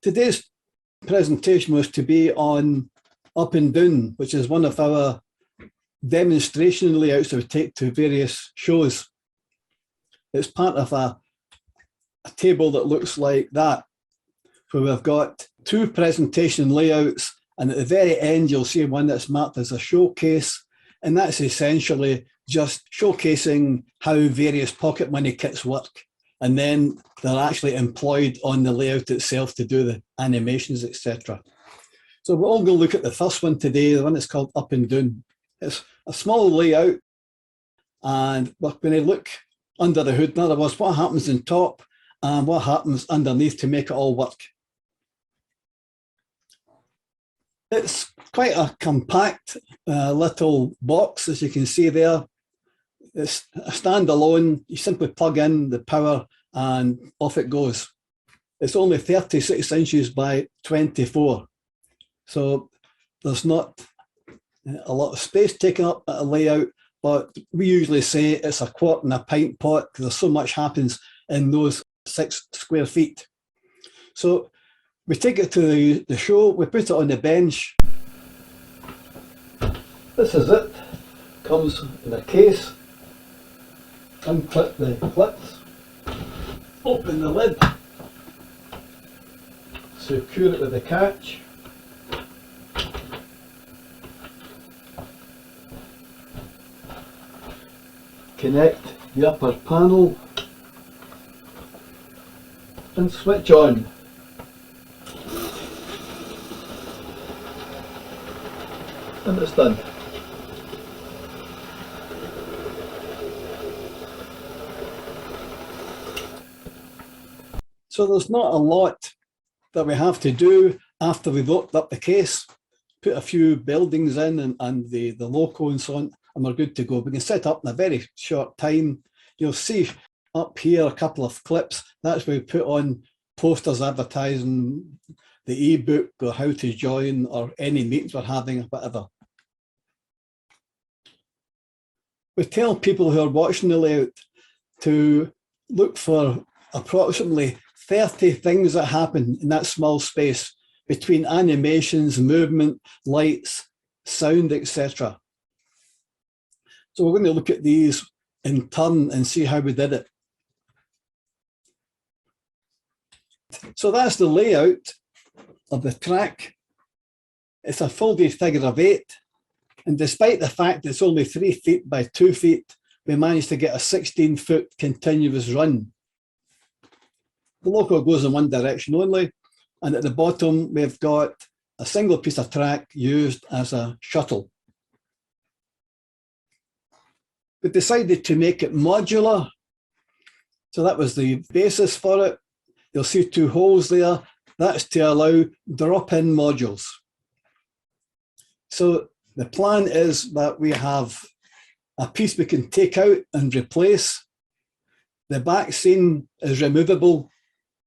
Today's presentation was to be on Uppen Doon, which is one of our demonstration layouts that we take to various shows. It's part of a table that looks like that, where we've got two presentation layouts, and at the very end you'll see one that's marked as a showcase, and that's essentially just showcasing how various pocket money kits work, and then they're actually employed on the layout itself to do the animations, etc. So we're all going to look at the first one today, the one that's called Uppen Doon. It's a small layout, and we're going to look under the hood. In other words, what happens on top and what happens underneath to make it all work. It's quite a compact little box, as you can see there. It's a standalone. You simply plug in the power and off it goes. It's only 36 inches by 24. So there's not a lot of space taken up at a layout, but we usually say it's a quart and a pint pot because there's so much happens in those 6 square feet. So we take it to the show, we put it on the bench. This is it. Comes in a case. Unclip the clips. Open the lid. Secure it with the catch. Connect the upper panel and switch on. And it's done. So there's not a lot that we have to do after we've opened up the case, put a few buildings in and the loco and so on, and we're good to go. We can set up in a very short time. You'll see up here a couple of clips. That's where we put on posters advertising the ebook or how to join or any meetings we're having or whatever. We tell people who are watching the layout to look for approximately 30 things that happen in that small space between animations, movement, lights, sound, etc. So we're going to look at these in turn and see how we did it. So that's the layout of the track. It's a folded figure of 8. And despite the fact it's only 3 feet by 2 feet, we managed to get a 16-foot continuous run. The loco goes in one direction only, and at the bottom we've got a single piece of track used as a shuttle. We decided to make it modular, so that was the basis for it. You'll see 2 holes there. That's to allow drop-in modules. So the plan is that we have a piece we can take out and replace. The back scene is removable.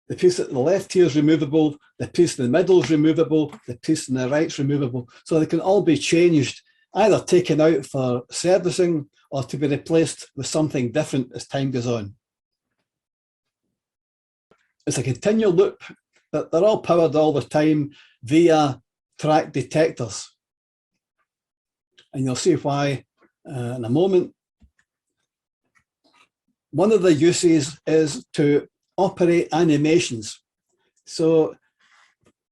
The piece at the left here is removable. The piece in the middle is removable. The piece on the right is removable. So they can all be changed, either taken out for servicing or to be replaced with something different as time goes on. It's a continual loop, but they're all powered all the time via track detectors. And you'll see why in a moment. One of the uses is to operate animations. So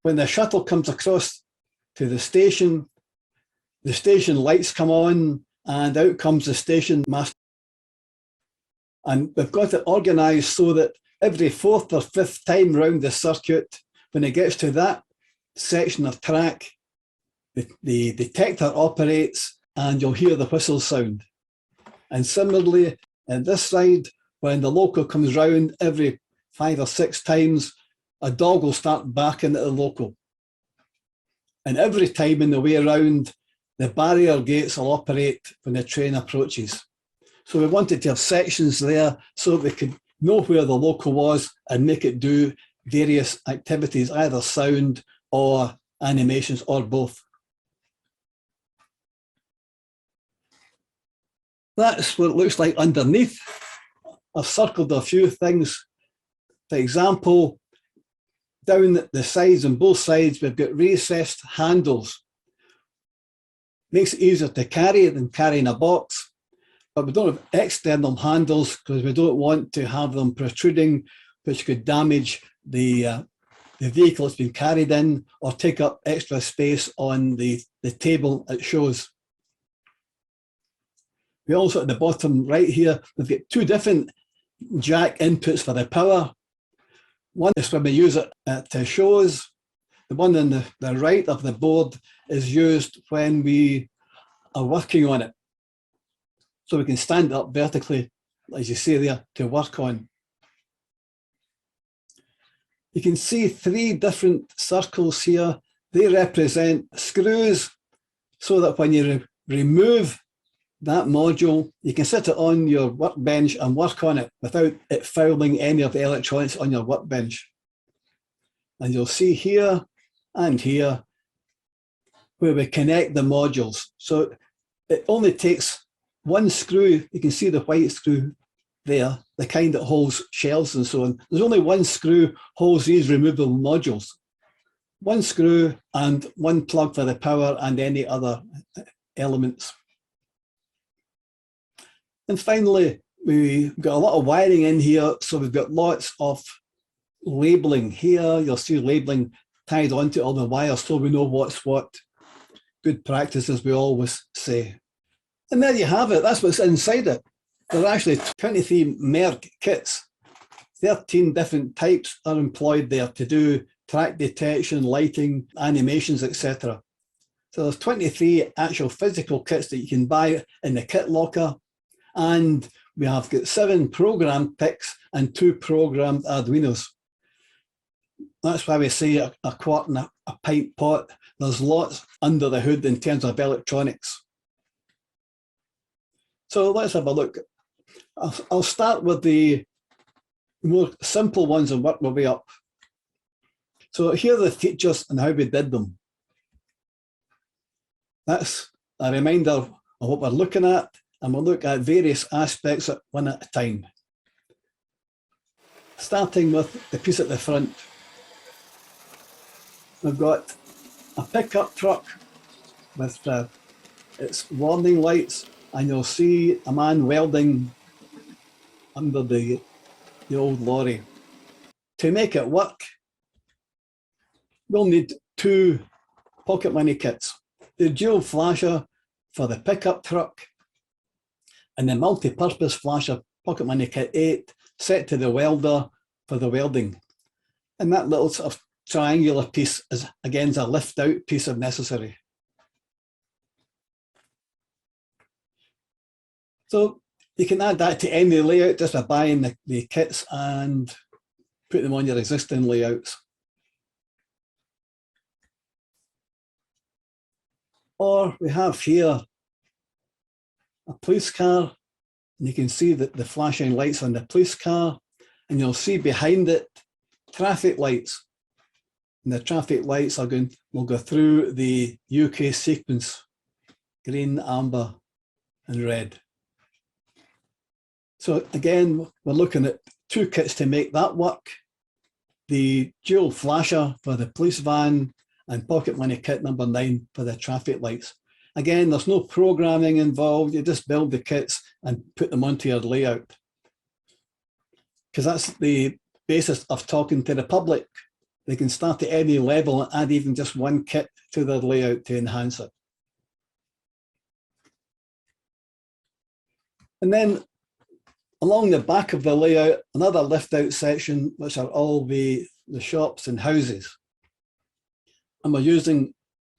when the shuttle comes across to the station lights come on and out comes the station master. And we've got it organized so that every 4th or 5th time round the circuit, when it gets to that section of track, the detector operates and you'll hear the whistle sound. And similarly, on this side, when the loco comes round every 5 or 6 times, a dog will start barking at the loco. And every time in the way around, the barrier gates will operate when the train approaches. So we wanted to have sections there so that we could know where the loco was and make it do various activities, either sound or animations or both. That's what it looks like underneath. I've circled a few things. For example, Down the sides, on both sides, we've got recessed handles. Makes it easier to carry than carrying a box, but we don't have external handles because we don't want to have them protruding, which could damage the vehicle it's been carried in or take up extra space on the table it shows. We also at the bottom right here, we've got two different jack inputs for the power. One is when we use it at shows. The one on the right of the board is used when we are working on it. So we can stand up vertically, as you see there, to work on. You can see three different circles here. They represent screws so that when you remove that module, you can sit it on your workbench and work on it without it fouling any of the electronics on your workbench. And you'll see here and here where we connect the modules. So it only takes one screw. You can see the white screw there, the kind that holds shelves and so on. There's only one screw holds these removable modules. One screw and one plug for the power and any other elements. And finally, we've got a lot of wiring in here, so we've got lots of labeling here. You'll see labeling tied onto all the wires so we know what's what. Good practice, as we always say. And there you have it. That's what's inside it. There are actually 23 MERG kits. 13 different types are employed there to do track detection, lighting, animations, etc. So there's 23 actual physical kits that you can buy in the kit locker. And we have got 7 programmed picks and 2 programmed Arduinos. That's why we say a quart and a pint pot. There's lots under the hood in terms of electronics. So let's have a look. I'll start with the more simple ones and work my way up. So here are the features and how we did them. That's a reminder of what we're looking at, and we'll look at various aspects one at a time. Starting with the piece at the front. We've got a pickup truck with its warning lights, and you'll see a man welding under the old lorry. To make it work, we'll need 2 pocket money kits. The dual flasher for the pickup truck and the multi-purpose flasher pocket money kit 8 set to the welder for the welding. And that little sort of triangular piece is again a lift out piece if necessary. So you can add that to any layout just by buying the kits and put them on your existing layouts. Or we have here a police car, and you can see that the flashing lights on the police car, and you'll see behind it traffic lights. And the traffic lights will go through the UK sequence, green, amber, and red. So again, we're looking at 2 kits to make that work. The dual flasher for the police van and pocket money kit number 9 for the traffic lights. Again, there's no programming involved. You just build the kits and put them onto your layout. Because that's the basis of talking to the public. They can start at any level and add even just 1 kit to their layout to enhance it. And then along the back of the layout, another lift out section, which are all the shops and houses. And we're using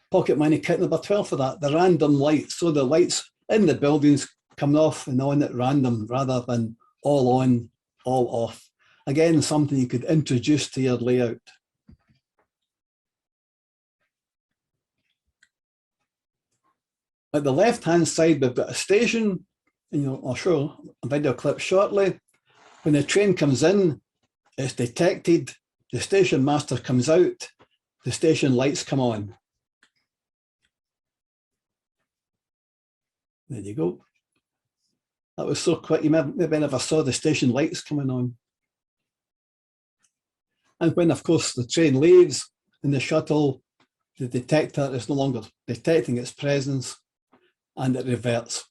pocket money kit number 12 for that, the random lights. So the lights in the buildings coming off and on at random rather than all on, all off. Again, something you could introduce to your layout. At the left-hand side, we've got a station, and I'll show a video clip shortly. When the train comes in, it's detected, the station master comes out, the station lights come on. There you go. That was so quick, you maybe never saw the station lights coming on. And when, of course, the train leaves in the shuttle, the detector is no longer detecting its presence and it reverts.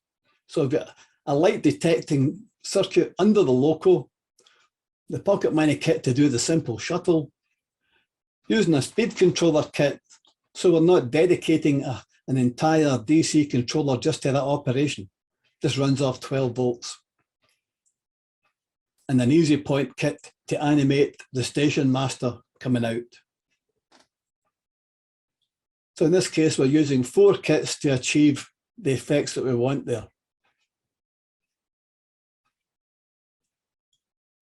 So we've got a light detecting circuit under the loco, the pocket money kit to do the simple shuttle, using a speed controller kit, so we're not dedicating an entire DC controller just to that operation. This runs off 12 volts. And an easy point kit to animate the station master coming out. So in this case, we're using 4 kits to achieve the effects that we want there.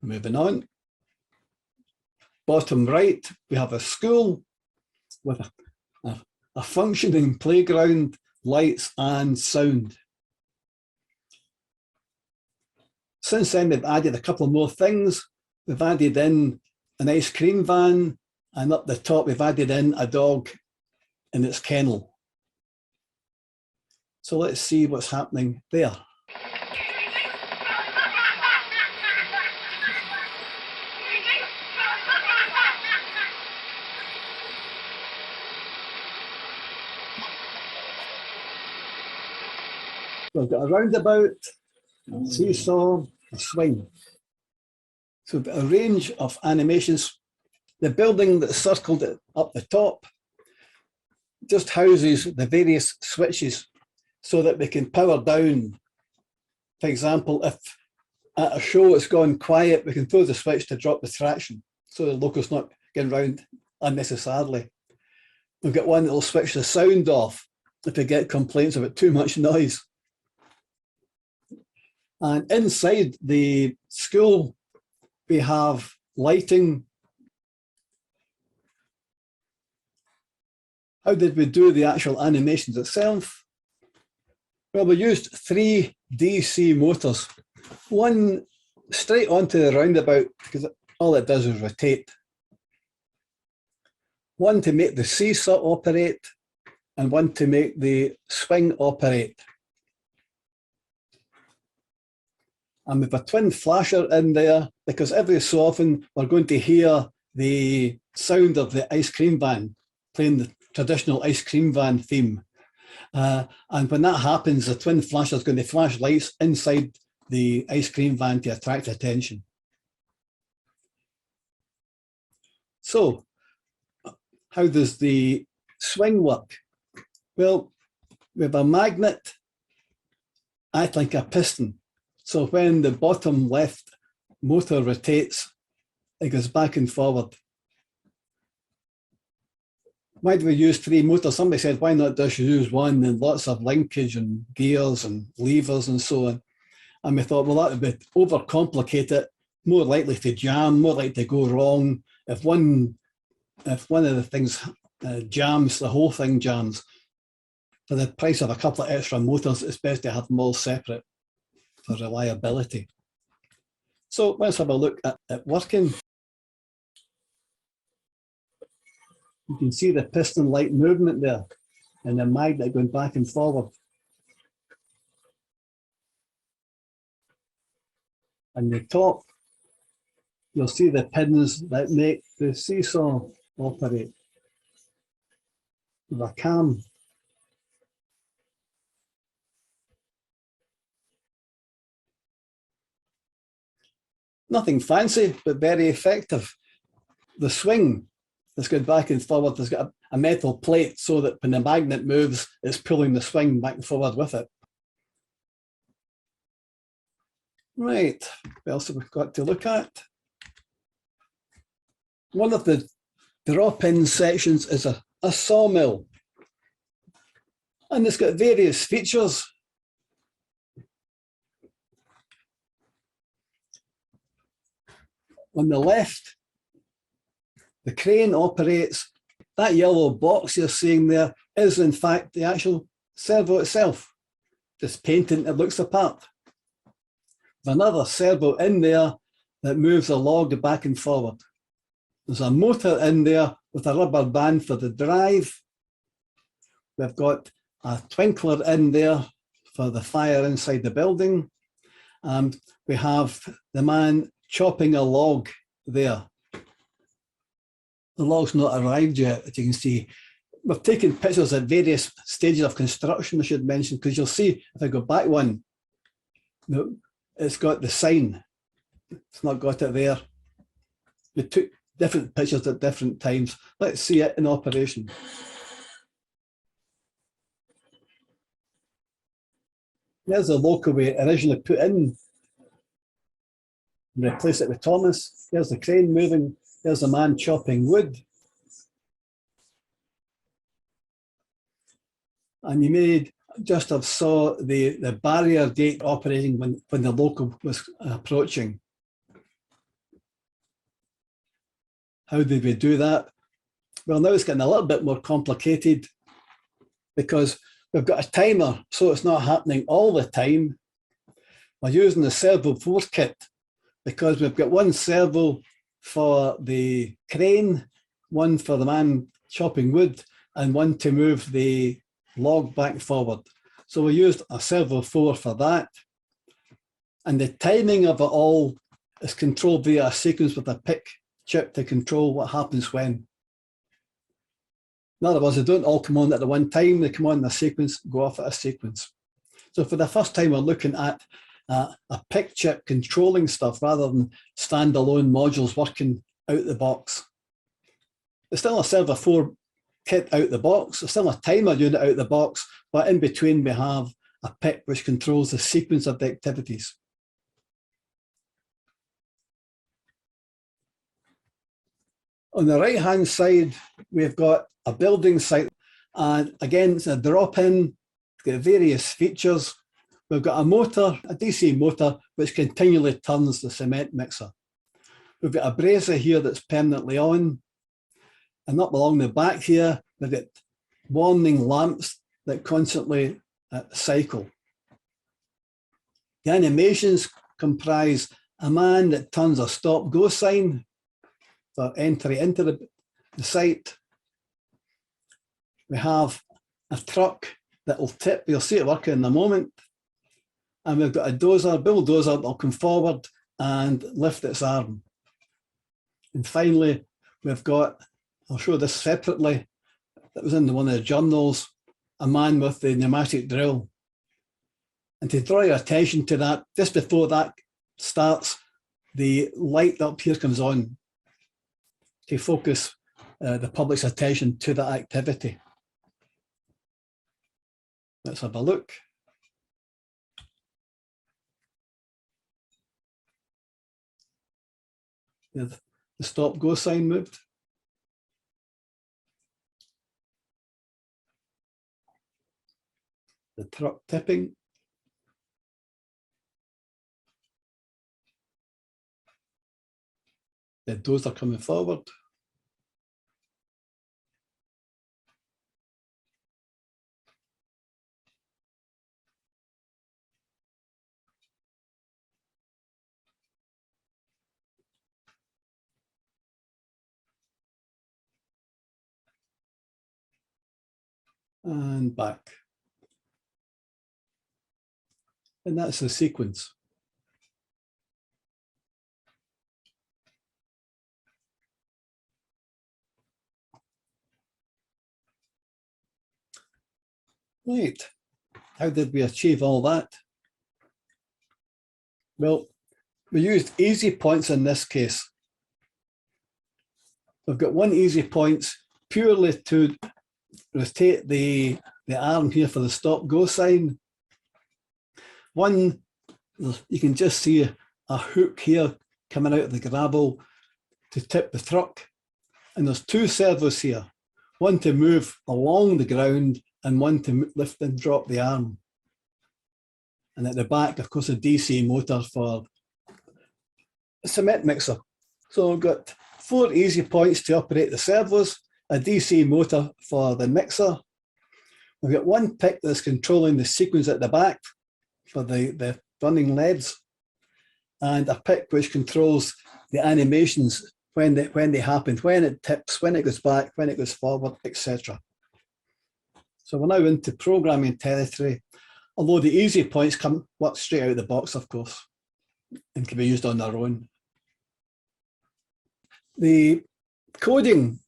Moving on. Bottom right, we have a school with a functioning playground, lights and sound. Since then, we've added a couple more things. We've added in an ice cream van, and up the top, we've added in a dog in its kennel. So let's see what's happening there. We've got a roundabout, a seesaw, a swing. So we've got a range of animations. The building that's circled up the top just houses the various switches so that we can power down. For example, if at a show it's gone quiet, we can throw the switch to drop the traction so the loco's not getting round unnecessarily. We've got one that will switch the sound off if we get complaints about too much noise. And inside the school, we have lighting. How did we do the actual animations itself? Well, we used 3 DC motors. One straight onto the roundabout, because all it does is rotate. One to make the seesaw operate, and one to make the swing operate. And we've a twin flasher in there because every so often we're going to hear the sound of the ice cream van playing the traditional ice cream van theme. And when that happens, the twin flasher is going to flash lights inside the ice cream van to attract attention. So how does the swing work? Well, we have a magnet, act like a piston. So when the bottom left motor rotates, it goes back and forward. Why do we use 3 motors? Somebody said, why not just use one, and lots of linkage and gears and levers and so on. And we thought, well, that would be overcomplicate it, more likely to jam, more likely to go wrong. If one of the things jams, the whole thing jams. For the price of a couple of extra motors, it's best to have them all separate for reliability. So let's have a look at it working. You can see the piston light movement there and the magnet going back and forward. And the top, you'll see the pins that make the seesaw operate. With a cam. Nothing fancy, but very effective. The swing that's going back and forward has got a metal plate so that when the magnet moves, it's pulling the swing back and forward with it. Right, what else have we got to look at? One of the drop-in sections is a sawmill. And it's got various features. On the left, the crane operates. That yellow box you're seeing there is in fact the actual servo itself, just painted, it looks the part. There's another servo in there that moves the log back and forward. There's a motor in there with a rubber band for the drive. We've got a twinkler in there for the fire inside the building. And we have the man chopping a log there. the log's not arrived yet, as you can see. We've taken pictures at various stages of construction, I should mention, because you'll see if I go back one, it's got the sign. It's not got it there. We took different pictures at different times. Let's see it in operation. There's the loco we originally put in. Replace it with Thomas. There's the crane moving. There's the man chopping wood. And you may just have saw the barrier gate operating when the loco was approaching. How did we do that? Well, now it's getting a little bit more complicated because we've got a timer, so it's not happening all the time. We're using the servo force kit because we've got one servo for the crane, one for the man chopping wood, and one to move the log back and forward. So we used a servo 4 for that. And the timing of it all is controlled via a sequence with a pick chip to control what happens when. In other words, they don't all come on at the one time, they come on in a sequence, go off at a sequence. So for the first time, we're looking at a pick chip controlling stuff rather than standalone modules working out the box. There's still a servo 4 kit out the box, there's still a timer unit out the box, but in between we have a pick which controls the sequence of the activities. On the right hand side, we've got a building site, and again it's a drop-in, it's got various features. We've got a motor, a DC motor, which continually turns the cement mixer. We've got a brazier here that's permanently on, and up along the back here, we've got warning lamps that constantly cycle. The animations comprise a man that turns a stop-go sign for entry into the site. We have a truck that will tip, you'll see it working in a moment. And we've got a bulldozer that'll come forward and lift its arm. And finally, we've got, I'll show this separately, that was in one of the journals, a man with the pneumatic drill. And to draw your attention to that, just before that starts, the light up here comes on to focus the public's attention to that activity. Let's have a look. The stop-go sign moved. The truck tipping. The dozer coming forward. And back. And that's the sequence. Right, how did we achieve all that? Well, we used easy points in this case. We've got one easy point purely to rotate the arm here for the stop-go sign. One, you can just see a hook here coming out of the gravel to tip the truck. And there's two servos here, one to move along the ground and one to lift and drop the arm. And at the back, of course, a DC motor for a cement mixer. So we've got 4 easy points to operate the servos, a DC motor for the mixer. We've got one pick that's controlling the sequence at the back for the running LEDs, and a pick which controls the animations when they happen, when it tips, when it goes back, when it goes forward, etc. So we're now into programming territory, although the easy points work straight out of the box, of course, and can be used on their own. The coding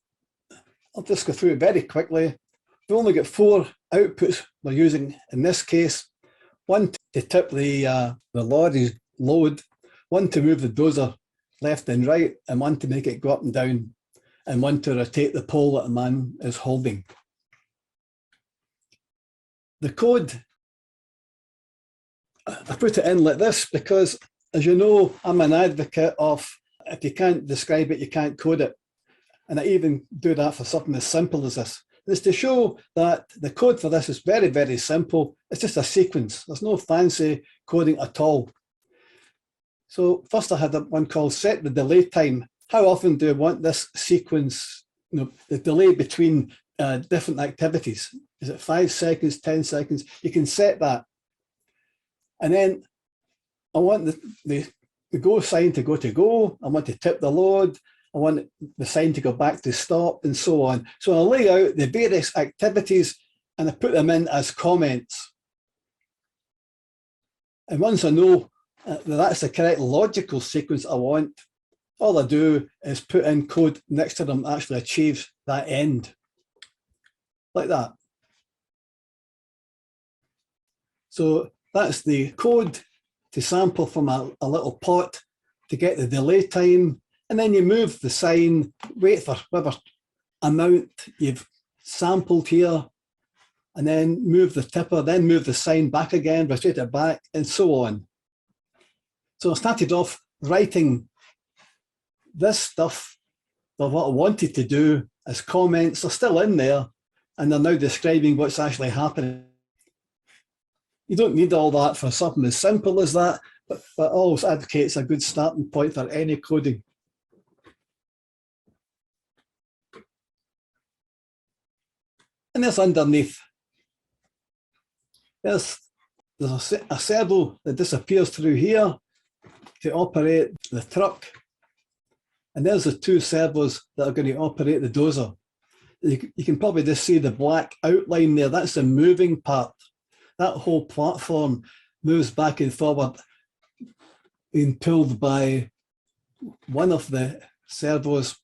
I'll just go through it very quickly. We've only got 4 outputs we're using in this case. One to tip the lorry's load, one to move the dozer left and right, and one to make it go up and down, and one to rotate the pole that the man is holding. The code, I put it in like this because, as you know, I'm an advocate of if you can't describe it, you can't code it. And I even do that for something as simple as this. It's to show that the code for this is very, very simple. It's just a sequence. There's no fancy coding at all. So first I had one called set the delay time. How often do you want this sequence, the delay between different activities? Is it 5 seconds, 10 seconds? You can set that. And then I want the go sign to go. I want to tip the load. I want the sign to go back to stop, and so on. So I lay out the various activities and I put them in as comments. And once I know that that's the correct logical sequence I want, all I do is put in code next to them that actually achieves that end, like that. So that's the code to sample from a little pot to get the delay time. And then you move the sign, wait for whatever amount you've sampled here, and then move the tipper, then move the sign back again, rotate it back, and so on. So I started off writing this stuff of what I wanted to do as comments. They're still in there, and they're now describing what's actually happening. You don't need all that for something as simple as that, but I always advocate it's a good starting point for any coding. And there's underneath, there's a servo that disappears through here to operate the truck. And there's the 2 servos that are going to operate the dozer. You can probably just see the black outline there. That's the moving part. That whole platform moves back and forward, being pulled by one of the servos,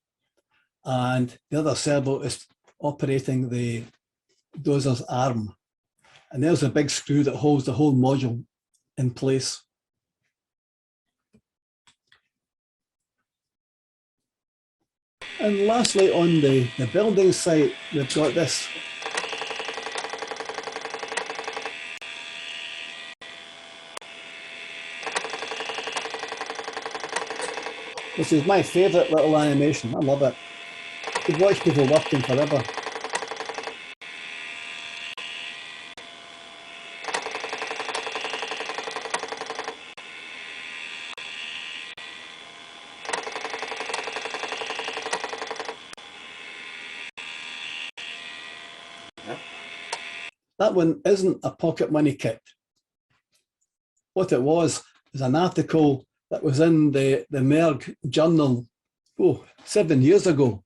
and the other servo is operating the dozer's arm. And there's a big screw that holds the whole module in place. And lastly, on the building site, we've got this. This is my favorite little animation. I love it. You could watch people working forever. That one isn't a pocket money kit. What it was is an article that was in the MERG journal 7 years ago.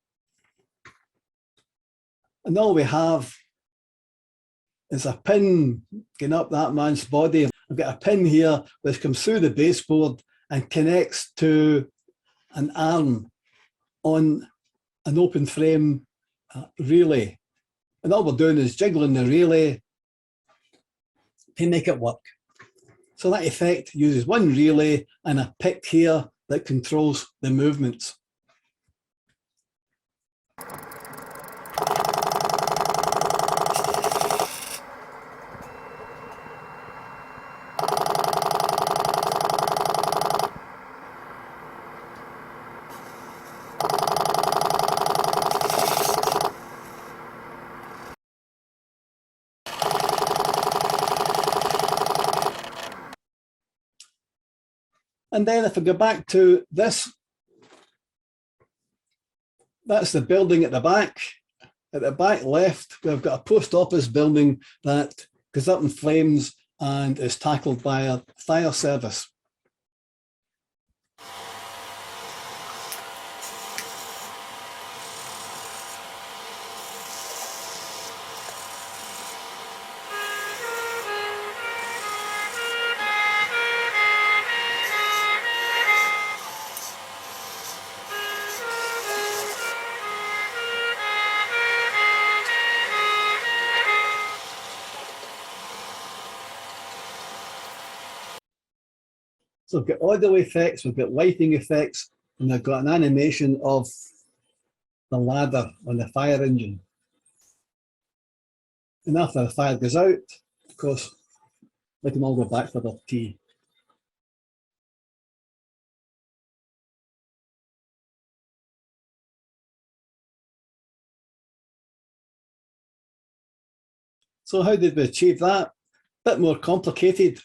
And all we have is a pin going up that man's body. I've got a pin here which comes through the baseboard and connects to an arm on an open frame relay. And all we're doing is jiggling the relay to make it work. So that effect uses one relay and a pick here that controls the movements. And then if I go back to this, that's the building at the back. At the back left, we've got a post office building that goes up in flames and is tackled by a fire service. So we've got audio effects, we've got lighting effects, and we've got an animation of the ladder on the fire engine. And after the fire goes out, of course, let them all go back for their tea. So how did we achieve that? A bit more complicated.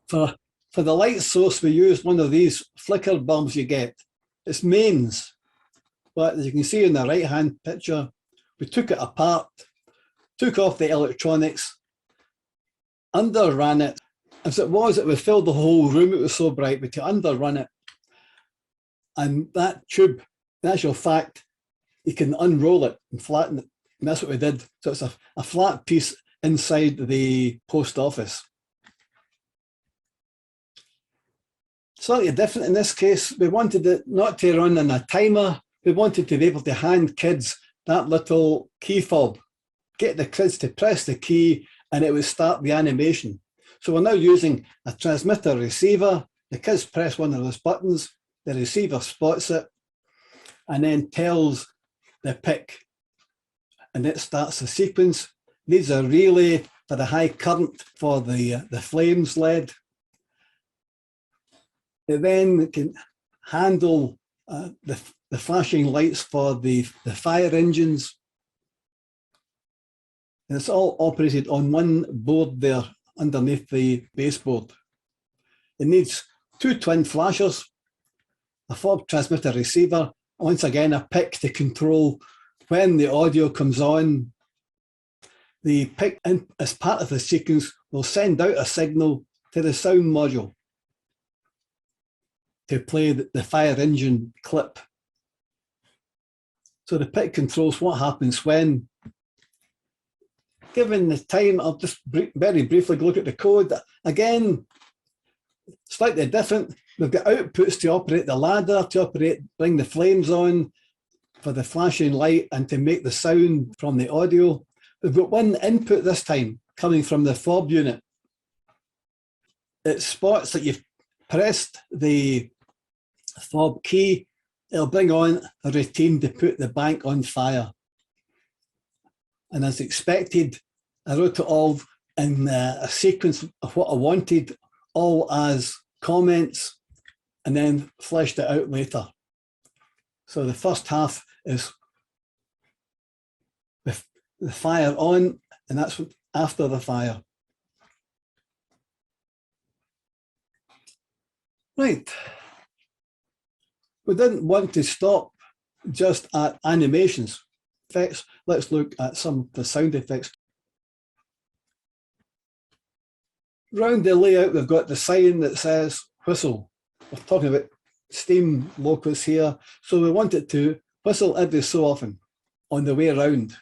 For the light source, we used one of these flicker bulbs you get. It's mains, but as you can see in the right-hand picture, we took it apart, took off the electronics, underran it. As it was, it would fill the whole room. It was so bright, but to underrun it, and that tube, in actual fact, you can unroll it and flatten it. And that's what we did. So it's a flat piece inside the post office. Slightly different in this case. We wanted it not to run on a timer. We wanted to be able to hand kids that little key fob, get the kids to press the key, and it would start the animation. So we're now using a transmitter receiver. The kids press one of those buttons, the receiver spots it, and then tells the pick, and it starts the sequence. Needs a relay for the high current for the flames LED. It then can handle the flashing lights for the fire engines. And it's all operated on one board there underneath the baseboard. It needs two twin flashers, a fob transmitter receiver, once again a pick to control when the audio comes on. The pick, as part of the sequence, will send out a signal to the sound module to play the fire engine clip. So the pick controls what happens when. Given the time, I'll just very briefly look at the code. Again, slightly different. We've got outputs to operate the ladder, to bring the flames on for the flashing light and to make the sound from the audio. We've got one input this time coming from the fob unit. It spots that you've pressed the fob key. It'll bring on a routine to put the bank on fire. And as expected, I wrote it all in a sequence of what I wanted, all as comments, and then fleshed it out later. So the first half is with the fire on, and that's after the fire. Right. We didn't want to stop just at animations. Effects. Let's look at some of the sound effects. Around the layout, we've got the sign that says whistle. We're talking about steam locos here. So we want it to whistle every so often on the way around.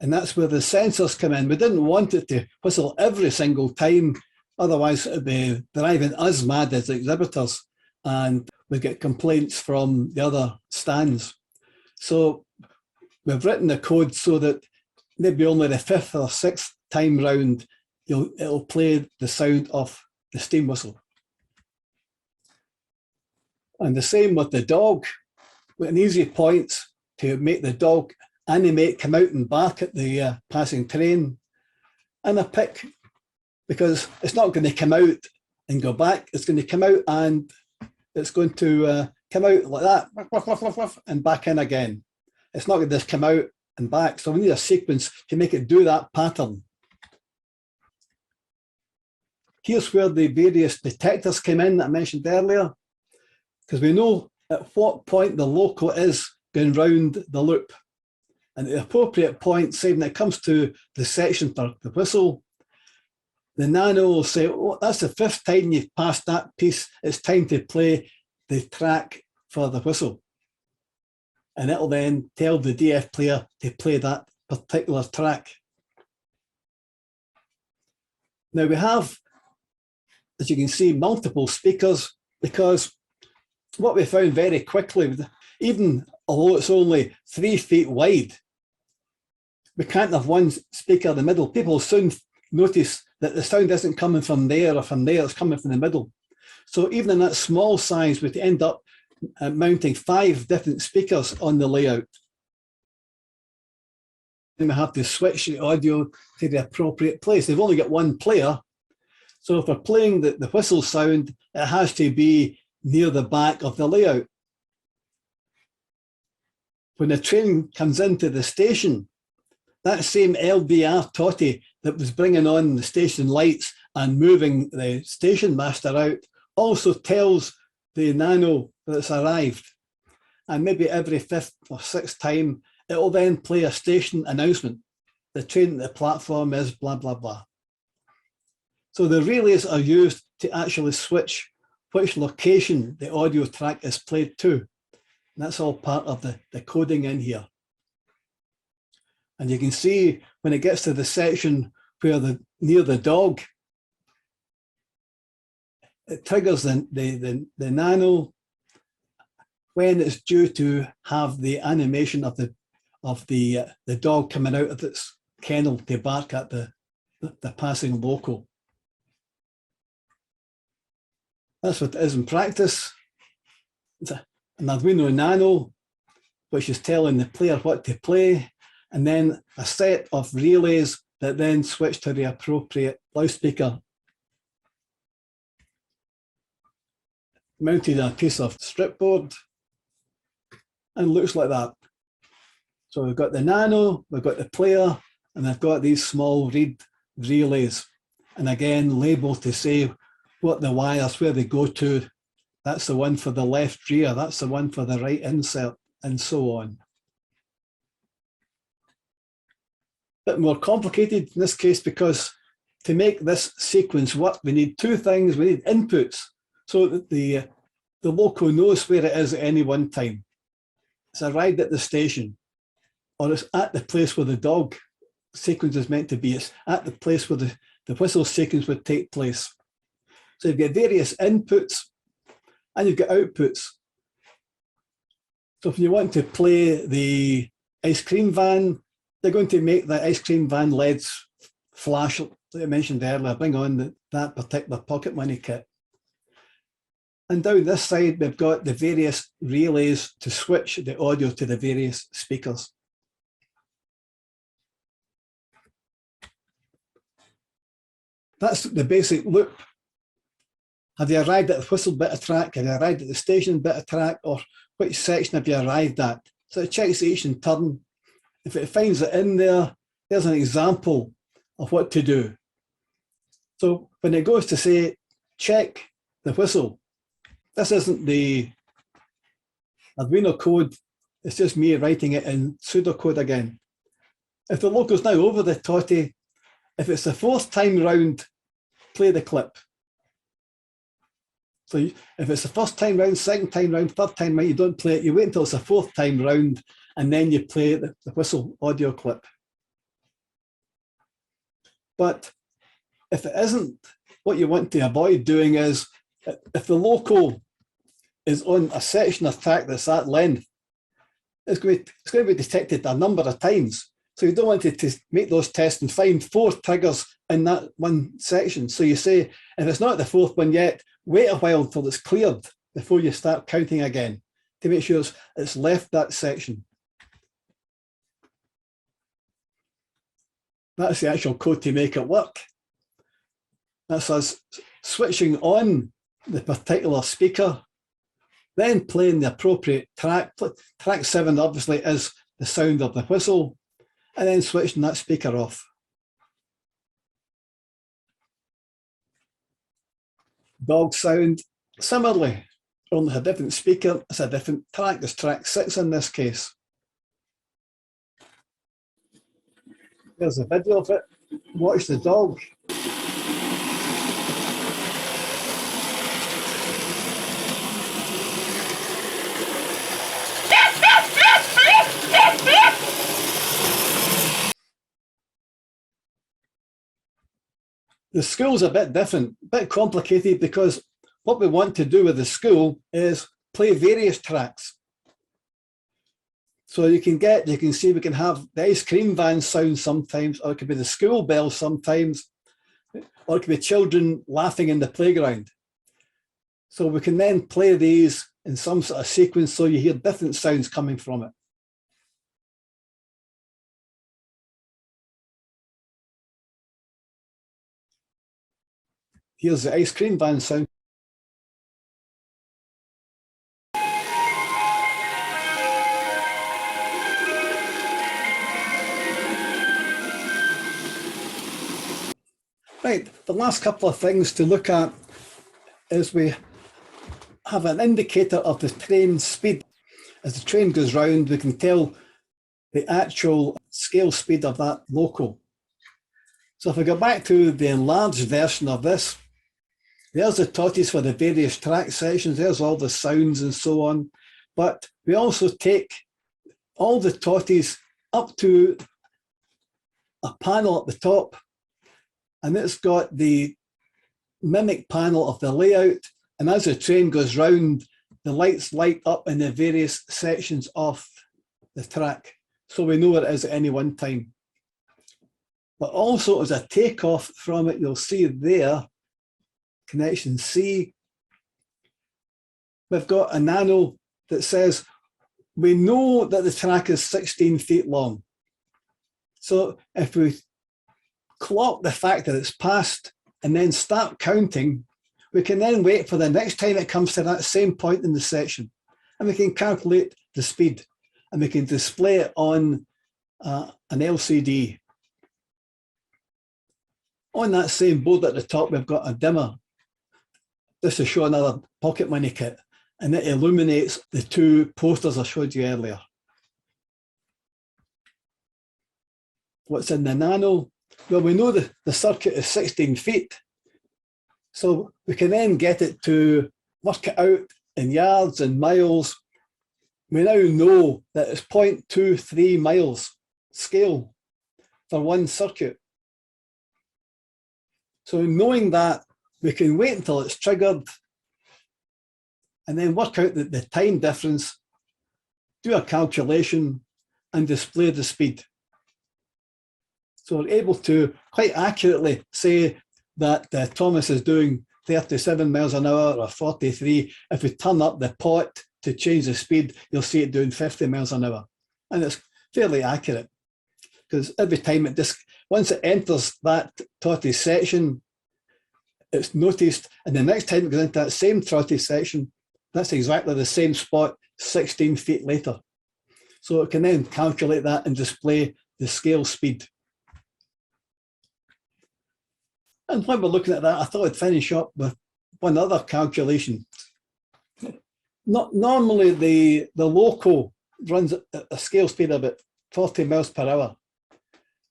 And that's where the sensors come in. We didn't want it to whistle every single time. Otherwise, it'd be driving us mad as exhibitors. And we get complaints from the other stands. So we've written the code so that maybe only the fifth or sixth time round, it'll play the sound of the steam whistle. And the same with the dog, with an easy point to make the dog animate, come out and bark at the passing train, and a pick, because it's not going to come out and go back. It's going to come out and it's going to come out like that and back in again. It's not going to just come out and back. So we need a sequence to make it do that pattern. Here's where the various detectors came in that I mentioned earlier, because we know at what point the loco is going round the loop. And at the appropriate point, say when it comes to the section for the whistle, the nano will say, oh, that's the fifth time you've passed that piece. It's time to play the track for the whistle. And it'll then tell the DF player to play that particular track. Now we have, as you can see, multiple speakers, because what we found very quickly, even although it's only 3 feet wide, we can't have one speaker in the middle. People soon notice that the sound isn't coming from there or from there, it's coming from the middle. So even in that small size, we end up mounting 5 different speakers on the layout. Then we have to switch the audio to the appropriate place. They've only got one player. So if we're playing the whistle sound, it has to be near the back of the layout. When the train comes into the station, that same LDR totty that was bringing on the station lights and moving the station master out also tells the Nano that it's arrived. And maybe every 5th or 6th time, it will then play a station announcement. The train at the platform is blah, blah, blah. So the relays are used to actually switch which location the audio track is played to. And that's all part of the coding in here. And you can see when it gets to the section where near the dog, it triggers the Nano when it's due to have the animation of the dog coming out of its kennel to bark at the passing loco. That's what it is in practice. It's an Arduino Nano, which is telling the player what to play, and then a set of relays that then switch to the appropriate loudspeaker. Mounted on a piece of strip board, and looks like that. So we've got the Nano, we've got the player, and I've got these small reed relays. And again, labeled to say what the wires, where they go to. That's the one for the left rear, that's the one for the right insert, and so on. Bit more complicated in this case, because to make this sequence work, we need 2 things. We need inputs so that the loco knows where it is at any one time. It's arrived at the station, or it's at the place where the dog sequence is meant to be. It's at the place where the whistle sequence would take place. So you've got various inputs and you've got outputs. So if you want to play the ice cream van, they're going to make the ice cream van LEDs flash, like I mentioned earlier, bring on that particular pocket money kit. And down this side, we've got the various relays to switch the audio to the various speakers. That's the basic loop. Have you arrived at the whistle bit of track? Have you arrived at the station bit of track? Or which section have you arrived at? So it checks each in turn. If it finds it in there, there's an example of what to do. So when it goes to say, check the whistle, this isn't the Arduino code, it's just me writing it in pseudocode again. If the loco's now over the totty, if it's the 4th time round, play the clip. So if it's the 1st time round, 2nd time round, 3rd time round, you don't play it, you wait until it's the 4th time round, and then you play the whistle audio clip. But if it isn't, what you want to avoid doing is, if the loco is on a section of track that's that length, it's going to be detected a number of times. So you don't want to make those tests and find 4 triggers in that one section. So you say, if it's not the 4th one yet, wait a while until it's cleared before you start counting again to make sure it's left that section. That's the actual code to make it work. That's us switching on the particular speaker, then playing the appropriate track. Track 7 obviously is the sound of the whistle, and then switching that speaker off. Dog sound, similarly, only a different speaker, it's a different track. There's track 6 in this case. There's a video of it. Watch the dog. The school's a bit different, a bit complicated, because what we want to do with the school is play various tracks. So you can see we can have the ice cream van sound sometimes, or it could be the school bell sometimes. or it could be children laughing in the playground. So we can then play these in some sort of sequence so you hear different sounds coming from it. Here's the ice cream van sound. Right, the last couple of things to look at is we have an indicator of the train speed. As the train goes round, we can tell the actual scale speed of that loco. So if we go back to the enlarged version of this, there's the totties for the various track sections, there's all the sounds and so on. But we also take all the totties up to a panel at the top, and it's got the mimic panel of the layout. And as the train goes round, the lights light up in the various sections of the track. So we know where it is at any one time. But also as a takeoff from it, you'll see there, connection C, we've got a nano that says, we know that the track is 16 feet long. So if we clock the fact that it's passed and then start counting, we can then wait for the next time it comes to that same point in the section, and we can calculate the speed, and we can display it on an LCD. On that same board at the top, we've got a dimmer. This is show another pocket money kit, and it illuminates the two posters I showed you earlier. What's in the nano? Well, we know the circuit is 16 feet. So we can then get it to work it out in yards and miles. We now know that it's 0.23 miles scale for one circuit. So knowing that, we can wait until it's triggered and then work out the time difference, do a calculation and display the speed. So we're able to quite accurately say that Thomas is doing 37 miles an hour or 43. If we turn up the pot to change the speed, you'll see it doing 50 miles an hour. And it's fairly accurate because every time it just, once it enters that trotty section, it's noticed, and the next time it goes into that same trotty section, that's exactly the same spot 16 feet later. So it can then calculate that and display the scale speed. And when we're looking at that, I thought I'd finish up with one other calculation. Normally, the loco runs at a scale speed of about 40 miles per hour.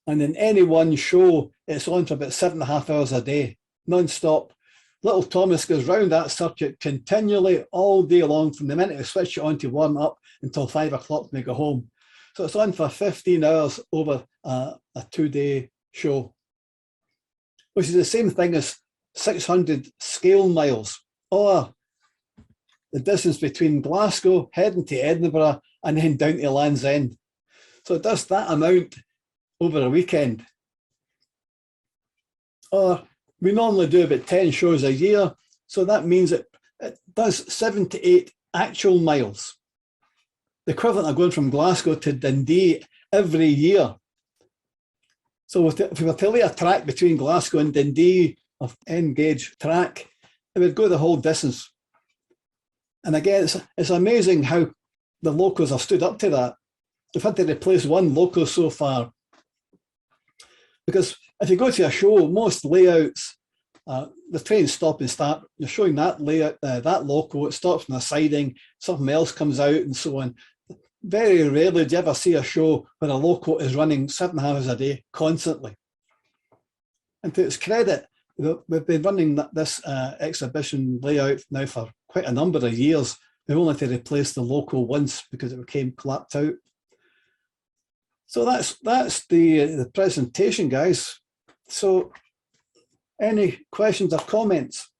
And in any one show, it's on for about 7.5 hours a day, non-stop. Little Thomas goes round that circuit continually all day long from the minute we switch it on to warm up until 5 o'clock when we go home. So it's on for 15 hours over a 2-day show, which is the same thing as 600 scale miles, or the distance between Glasgow heading to Edinburgh and then down to Land's End. So it does that amount over a weekend. Or we normally do about 10 shows a year, so that means it does 7 to 8 actual miles. The equivalent of going from Glasgow to Dundee every year. So if we were to lay a track between Glasgow and Dundee, of N-gauge track, it would go the whole distance. And again, it's amazing how the locos have stood up to that. We've had to replace one loco so far. Because if you go to a show, most layouts, the trains stop and start, you're showing that layout, that loco, it stops on the siding, something else comes out and so on. Very rarely do you ever see a show where a loco is running 7 hours a day constantly. And to its credit, we've been running this exhibition layout now for quite a number of years. We've only had to replace the loco once because it became clapped out. So that's the presentation, guys. So any questions or comments?